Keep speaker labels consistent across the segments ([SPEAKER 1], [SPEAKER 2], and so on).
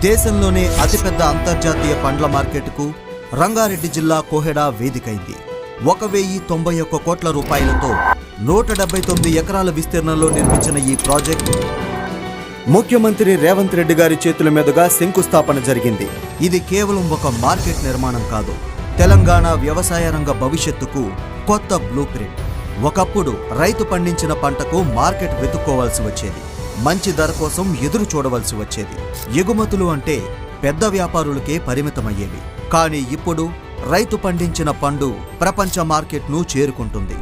[SPEAKER 1] దేశంలోనే అతిపెద్ద అంతర్జాతీయ పండ్ల మార్కెట్కు రంగారెడ్డి జిల్లా కోహెడా వేదికైంది. 1091 కోట్ల రూపాయలతో 179 ఎకరాల విస్తీర్ణంలో నిర్మించిన ఈ ప్రాజెక్టు ముఖ్యమంత్రి రేవంత్ రెడ్డి గారి చేతుల మీదుగా శంకుస్థాపన జరిగింది. ఇది కేవలం ఒక మార్కెట్ నిర్మాణం కాదు, తెలంగాణ వ్యవసాయ రంగ భవిష్యత్తుకు కొత్త బ్లూ ప్రింట్. ఒకప్పుడు రైతు పండించిన పంటకు మార్కెట్ వెతుక్కోవాల్సి వచ్చేది, మంచి ధర కోసం ఎదురు చూడవలసి వచ్చేది. ఎగుమతులు అంటే పెద్ద వ్యాపారులకే పరిమితమయ్యేవి. కానీ ఇప్పుడు రైతు పండించిన పండు ప్రపంచ మార్కెట్ను చేరుకుంటుంది.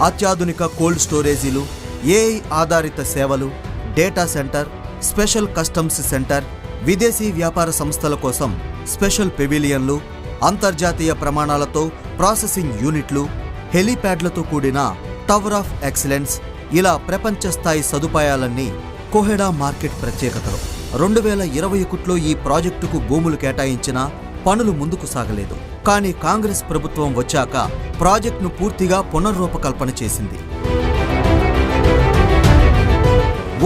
[SPEAKER 1] అత్యాధునిక కోల్డ్ స్టోరేజీలు, ఏఐ ఆధారిత సేవలు, data centre, special customs centre, విదేశీ వ్యాపార సంస్థల కోసం స్పెషల్ పెవిలియన్లు, అంతర్జాతీయ ప్రమాణాలతో ప్రాసెసింగ్ యూనిట్లు, హెలీప్యాడ్లతో కూడిన టవర్ ఆఫ్ ఎక్సలెన్స్, ఇలా ప్రపంచ స్థాయి సదుపాయాలన్నీ కోహెడా మార్కెట్ ప్రత్యేకతలు. 2021లో ఈ ప్రాజెక్టుకు భూములు కేటాయించినా పనులు ముందుకు సాగలేదు. కానీ కాంగ్రెస్ ప్రభుత్వం వచ్చాక ప్రాజెక్టును పూర్తిగా పునర్రూపకల్పన చేసింది.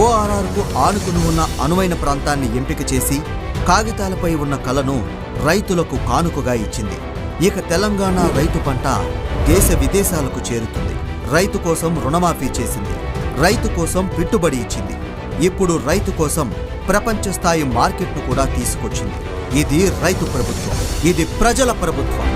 [SPEAKER 1] ఓఆర్ఆర్కు ఆనుకుని ఉన్న అనువైన ప్రాంతాన్ని ఎంపిక చేసి కాగితాలపై ఉన్న కలను రైతులకు కానుకగా ఇచ్చింది. ఇక తెలంగాణ రైతు పంట దేశ విదేశాలకు చేరుతుంది. రైతు కోసం రుణమాఫీ చేసింది, రైతు కోసం పెట్టుబడి ఇచ్చింది. ఇప్పుడు రైతు కోసం ప్రపంచ స్థాయి మార్కెట్ను కూడా తీసుకొచ్చింది. ఇది రైతు ప్రభుత్వం, ఇది ప్రజల ప్రభుత్వం.